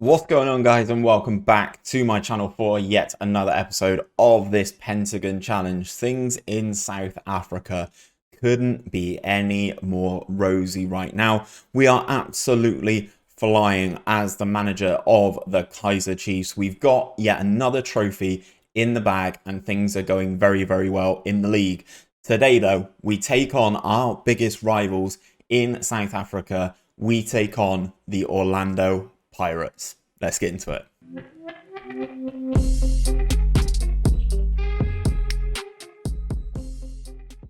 What's going on, guys, and welcome back to my channel for yet another episode of this Pentagon challenge. Things in South Africa couldn't be any more rosy right now. We are absolutely flying as the manager of the Kaiser Chiefs. We've got yet another trophy in the bag and things are going very, very well in the league. Today, though, we take on our biggest rivals in South Africa. We take on the Orlando Pirates. Let's get into it.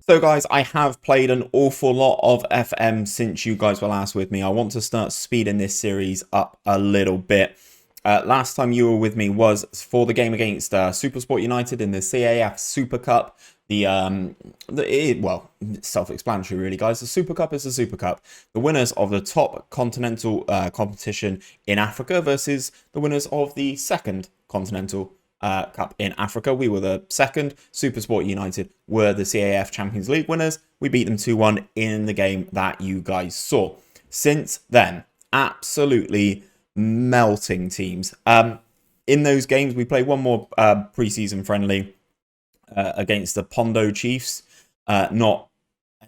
So guys, I have played an awful lot of FM since you guys were last with me. I want to start speeding this series up a little bit. Last time you were with me was for the game against SuperSport United in the CAF Super Cup. Well, self-explanatory really, guys. The Super Cup is the Super Cup. The winners of the top continental competition in Africa versus the winners of the second continental Cup in Africa. We were the second. SuperSport United were the CAF Champions League winners. We beat them 2-1 in the game that you guys saw. Since then, absolutely melting teams. In those games, we played one more preseason friendly against the Pondo Chiefs. Not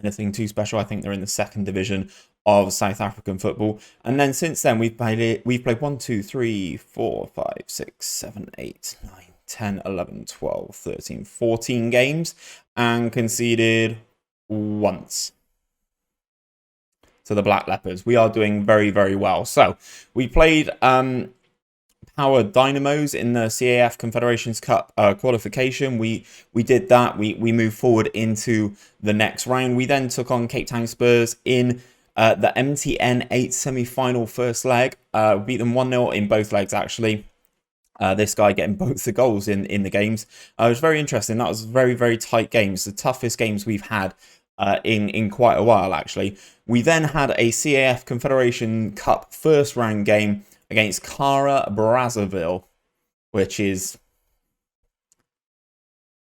anything too special. I think they're in the second division of South African football. And then since then, we've played 1, 2, 3, 4, 5, 6, 7, 8, 9, 10, 11, 12, 13, 14 games and conceded once to the Black Leopards. We are doing very, very well. So we played Power Dynamos in the CAF Confederations Cup qualification. We did that. We moved forward into the next round. We then took on Cape Town Spurs in the MTN 8 semi-final first leg. Beat them 1-0 in both legs, actually. This guy getting both the goals in the games. It was very interesting. That was very, very tight games. The toughest games we've had in quite a while, actually. We then had a CAF Confederation Cup first round game against Cara Brazzaville, which is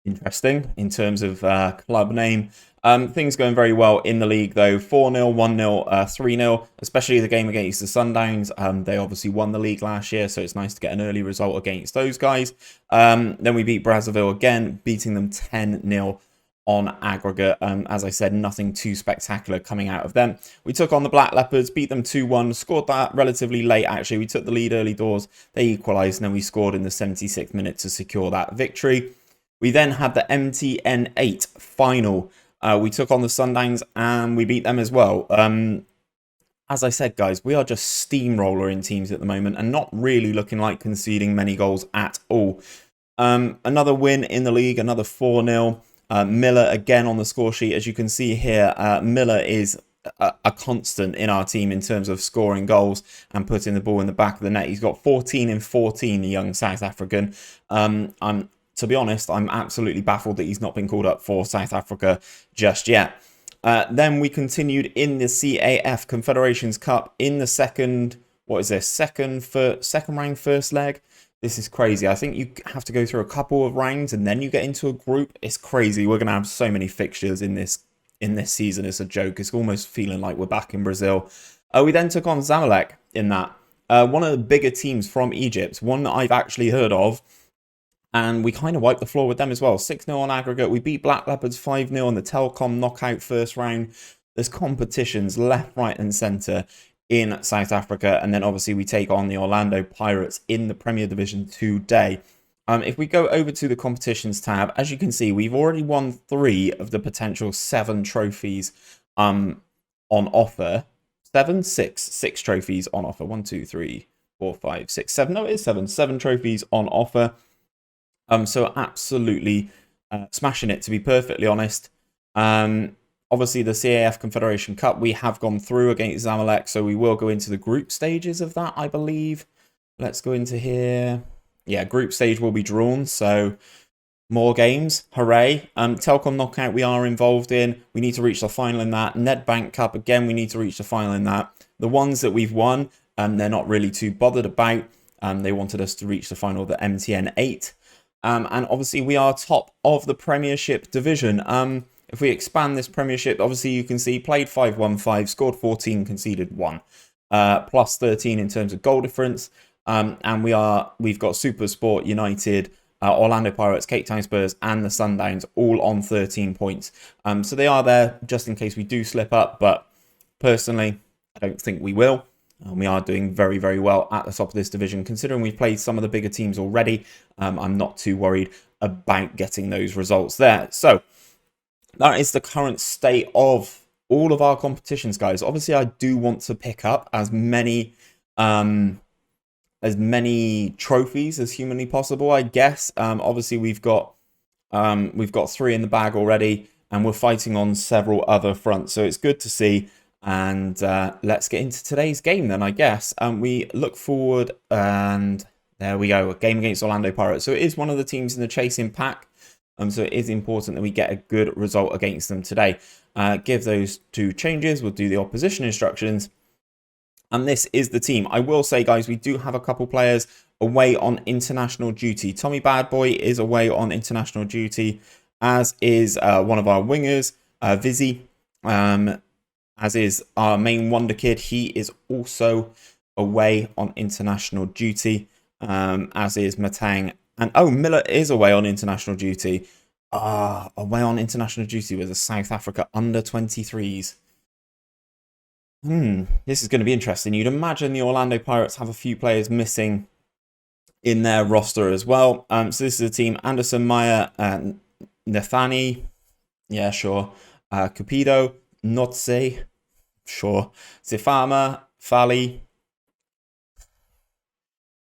interesting in terms of club name. Things going very well in the league, though. 4-0, 1-0, 3-0, especially the game against the Sundowns. They obviously won the league last year, so it's nice to get an early result against those guys. Then we beat Brazzaville again, beating them 10-0 on aggregate. As I said, nothing too spectacular coming out of them. We took on the Black Leopards, beat them 2-1, scored that relatively late, actually. We took the lead early doors, they equalised, and then we scored in the 76th minute to secure that victory. We then had the MTN 8 final. We took on the Sundowns and we beat them as well. As I said, guys, we are just steamrolling teams at the moment and not really looking like conceding many goals at all. Another win in the league, another 4-0. Miller again on the score sheet. As you can see here, Miller is a constant in our team in terms of scoring goals and putting the ball in the back of the net. He's got 14 in 14, the young South African. To be honest, I'm absolutely baffled that he's not been called up for South Africa just yet. Then we continued in the CAF Confederations Cup in the second round first leg. This is crazy. I think you have to go through a couple of rounds and then you get into a group. It's crazy. We're going to have so many fixtures in this season. It's a joke. It's almost feeling like we're back in Brazil. We then took on Zamalek in that. One of the bigger teams from Egypt. One that I've actually heard of. And we kind of wiped the floor with them as well. 6-0 on aggregate. We beat Black Leopards 5-0 in the Telkom knockout first round. There's competitions left, right and centre in South Africa. And then obviously we take on the Orlando Pirates in the Premier Division today. If we go over to the competitions tab, as you can see, we've already won 3 of the potential 7 trophies on offer. 6 trophies on offer. 1, 2, 3, 4, 5, 6, 7. No, it is 7. 7 trophies on offer. So absolutely smashing it, to be perfectly honest. Obviously, the CAF Confederation Cup, we have gone through against Zamalek, so we will go into the group stages of that, I believe. Let's go into here. Yeah, group stage will be drawn, so more games. Hooray. Telkom Knockout we are involved in. We need to reach the final in that. Nedbank Cup, again, we need to reach the final in that. The ones that we've won, they're not really too bothered about. They wanted us to reach the final of the MTN 8. And obviously we are top of the Premiership division. If we expand this Premiership, obviously you can see played 5-1-5, scored 14, conceded 1. Plus 13 in terms of goal difference. And we've got Super Sport United, Orlando Pirates, Cape Town Spurs, and the Sundowns all on 13 points. So they are there just in case we do slip up. But personally, I don't think we will. We are doing very, very well at the top of this division. Considering we've played some of the bigger teams already, I'm not too worried about getting those results there. So that is the current state of all of our competitions, guys. Obviously, I do want to pick up as many trophies as humanly possible, I guess. Obviously, we've got 3 in the bag already, and we're fighting on several other fronts. So it's good to see. And let's get into today's game then, I guess. We look forward, and there we go, a game against Orlando Pirates. So it is one of the teams in the chasing pack. So it is important that we get a good result against them today. Give those 2 changes. We'll do the opposition instructions. And this is the team. I will say, guys, we do have a couple players away on international duty. Tommy Badboy is away on international duty, as is one of our wingers, Vizzy. As is our main wonder kid. He is also away on international duty, as is Matang. And oh, Miller is away on international duty. Away on international duty with the South Africa under-23s. This is going to be interesting. You'd imagine the Orlando Pirates have a few players missing in their roster as well. So this is a team: Anderson, Maya, Nathani, yeah, sure. Cupido, Notse, sure. Sifama, Fali,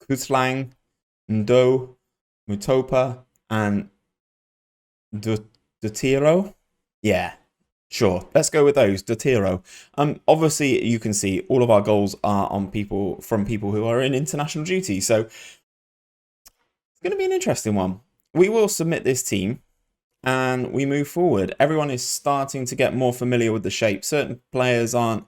Kuzlang, Ndo, Mutopa, and Dutiro. Yeah, sure. Let's go with those. Dutiro. Obviously, you can see all of our goals are on from people who are in international duty. So it's going to be an interesting one. We will submit this team. And we move forward. Everyone is starting to get more familiar with the shape. Certain players aren't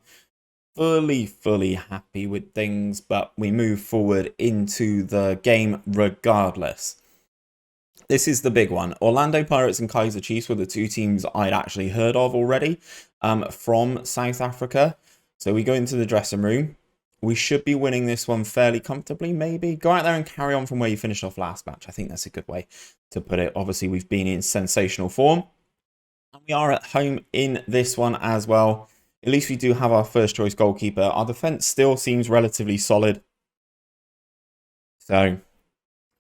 fully happy with things, but we move forward into the game regardless. This is the big one. Orlando Pirates and Kaiser Chiefs were the 2 teams I'd actually heard of already from South Africa. So we go into the dressing room. We should be winning this one fairly comfortably, maybe. Go out there and carry on from where you finished off last match. I think that's a good way to put it. Obviously, we've been in sensational form. And we are at home in this one as well. At least we do have our first choice goalkeeper. Our defence still seems relatively solid. So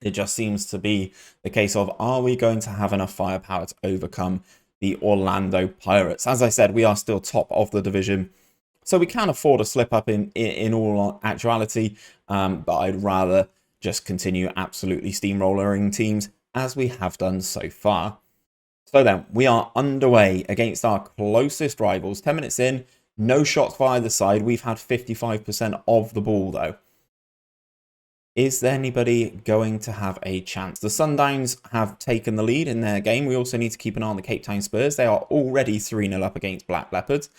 it just seems to be the case of, are we going to have enough firepower to overcome the Orlando Pirates? As I said, we are still top of the division. So we can afford a slip up in all actuality, but I'd rather just continue absolutely steamrollering teams as we have done so far. So then, we are underway against our closest rivals. 10 minutes in, no shots for either side. We've had 55% of the ball though. Is there anybody going to have a chance? The Sundowns have taken the lead in their game. We also need to keep an eye on the Cape Town Spurs. They are already 3-0 up against Black Leopards.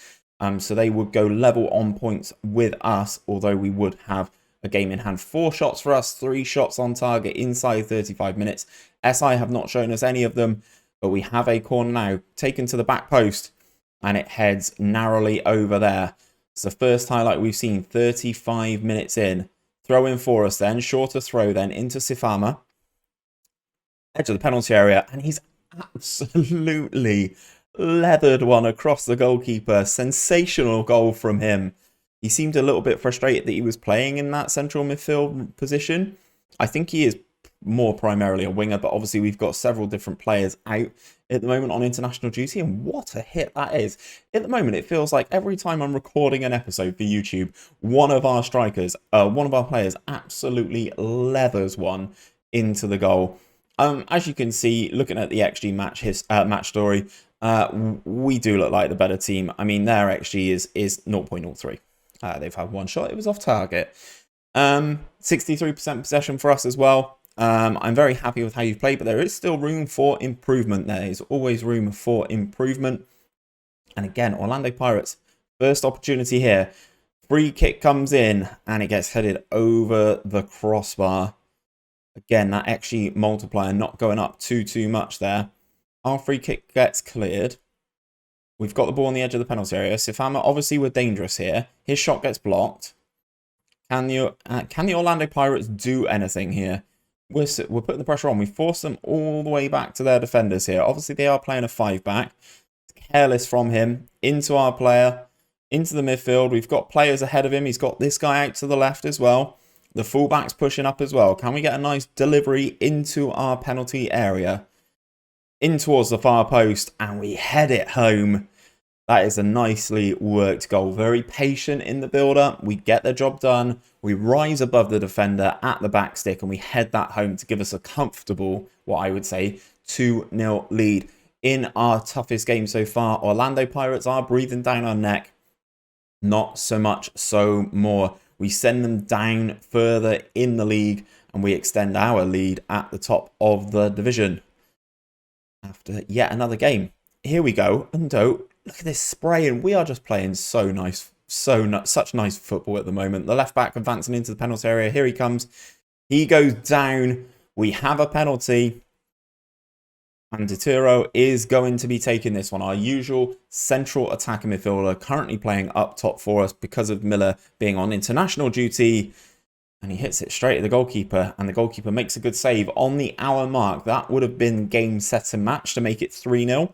So they would go level on points with us, although we would have a game in hand. 4 shots for us, 3 shots on target inside 35 minutes. SI have not shown us any of them, but we have a corner now taken to the back post, and it heads narrowly over there. It's the first highlight we've seen 35 minutes in. Throw in for us then, shorter throw then into Sifama. Edge of the penalty area, and he's absolutely leathered one across the goalkeeper. Sensational goal from him. He seemed a little bit frustrated that he was playing in that central midfield position. I think he is more primarily a winger, but obviously we've got several different players out at the moment on international duty, and what a hit that is. At the moment, it feels like every time I'm recording an episode for YouTube, one of our players absolutely leathers one into the goal. As you can see, looking at the XG match story, we do look like the better team. I mean, their XG is 0.03. They've had 1 shot. It was off target. 63% possession for us as well. I'm very happy with how you've played, but there is still room for improvement. There is always room for improvement. And again, Orlando Pirates, first opportunity here. Free kick comes in, and it gets headed over the crossbar. Again, that XG multiplier not going up too much there. Our free kick gets cleared. We've got the ball on the edge of the penalty area. Sifama, obviously we're dangerous here. His shot gets blocked. Can the Orlando Pirates do anything here? We're putting the pressure on. We force them all the way back to their defenders here. Obviously, they are playing a 5-back. Careless from him. Into our player. Into the midfield. We've got players ahead of him. He's got this guy out to the left as well. The fullback's pushing up as well. Can we get a nice delivery into our penalty area? In towards the far post. And we head it home. That is a nicely worked goal. Very patient in the build-up. We get the job done. We rise above the defender at the back stick and we head that home to give us a comfortable, what I would say, 2-0 lead. In our toughest game so far, Orlando Pirates are breathing down our neck. Not so much so more. We send them down further in the league and we extend our lead at the top of the division. After yet another game. Here we go. Undo. Look at this spray, and we are just playing so nice, such nice football at the moment. The left back advancing into the penalty area. Here he comes. He goes down. We have a penalty. And Dituro is going to be taking this one. Our usual central attacking midfielder currently playing up top for us because of Miller being on international duty. And he hits it straight at the goalkeeper. And the goalkeeper makes a good save on the hour mark. That would have been game, set and match to make it 3-0.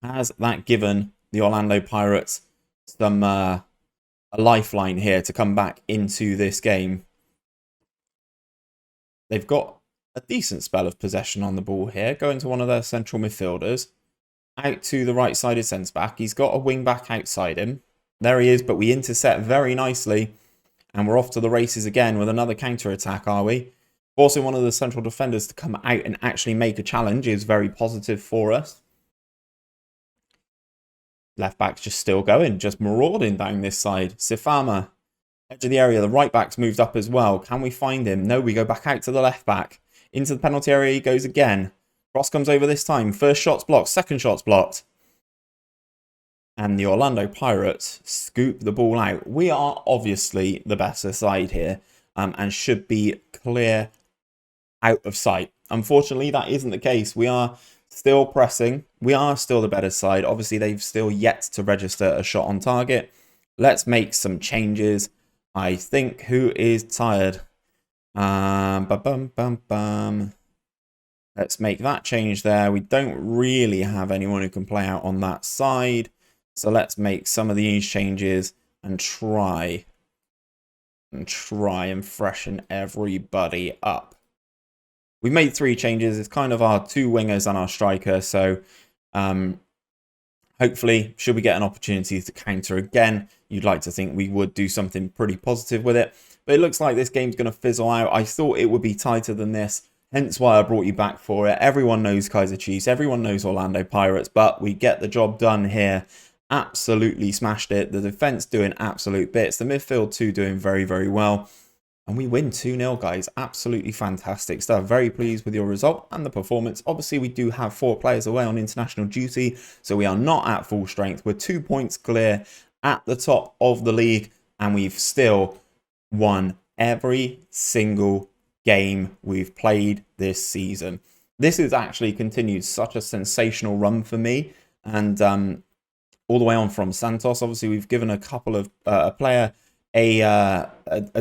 Has that given the Orlando Pirates some a lifeline here to come back into this game? They've got a decent spell of possession on the ball here. Going to one of their central midfielders. Out to the right-sided centre-back. He's got a wing-back outside him. There he is, but we intercept very nicely. And we're off to the races again with another counter-attack, are we? Forcing one of the central defenders to come out and actually make a challenge is very positive for us. Left back's just still going, just marauding down this side. Sifama, edge of the area. The right back's moved up as well. Can we find him? No, we go back out to the left back. Into the penalty area he goes again. Cross comes over this time. First shot's blocked. Second shot's blocked. And the Orlando Pirates scoop the ball out. We are obviously the better side here and should be clear out of sight. Unfortunately, that isn't the case. We are still pressing. We are still the better side. Obviously, they've still yet to register a shot on target. Let's make some changes. I think who is tired? Let's make that change there. We don't really have anyone who can play out on that side. So let's make some of these changes and try and freshen everybody up. We've made 3 changes. It's kind of our 2 wingers and our striker. So hopefully, should we get an opportunity to counter again, you'd like to think we would do something pretty positive with it. But it looks like this game's going to fizzle out. I thought it would be tighter than this. Hence why I brought you back for it. Everyone knows Kaiser Chiefs. Everyone knows Orlando Pirates. But we get the job done here. Absolutely smashed it. The defense doing absolute bits. The midfield too doing very, very well. And we win 2-0, guys. Absolutely fantastic stuff. Very pleased with your result and the performance. Obviously, we do have 4 players away on international duty, so we are not at full strength. We're 2 points clear at the top of the league, and we've still won every single game we've played this season. This has actually continued such a sensational run for me, and all the way on from Santos. Obviously, we've given a couple of a player a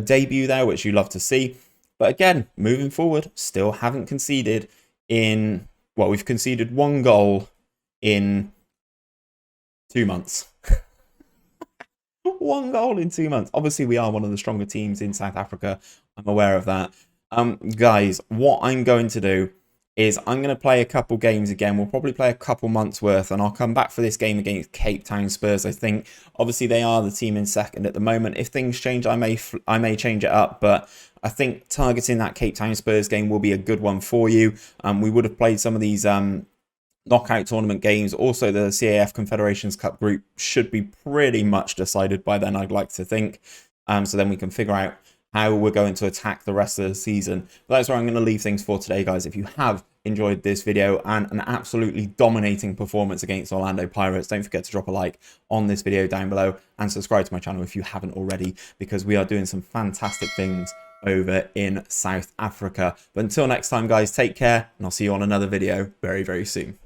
debut there, which you love to see. But again, moving forward, still haven't conceded in, well, we've conceded 1 goal in 2 months. 1 goal in 2 months. Obviously, we are one of the stronger teams in South Africa. I'm aware of that. Guys, what I'm going to do is I'm going to play a couple games again. We'll probably play a couple months worth, and I'll come back for this game against Cape Town Spurs, I think. Obviously, they are the team in second at the moment. If things change, I may change it up, but I think targeting that Cape Town Spurs game will be a good one for you. We would have played some of these knockout tournament games. Also, the CAF Confederations Cup group should be pretty much decided by then, I'd like to think. So then we can figure out how we're going to attack the rest of the season. But that's where I'm going to leave things for today, guys. If you have enjoyed this video and an absolutely dominating performance against Orlando Pirates, don't forget to drop a like on this video down below and subscribe to my channel if you haven't already, because we are doing some fantastic things over in South Africa. But until next time, guys, take care, and I'll see you on another video very, very soon.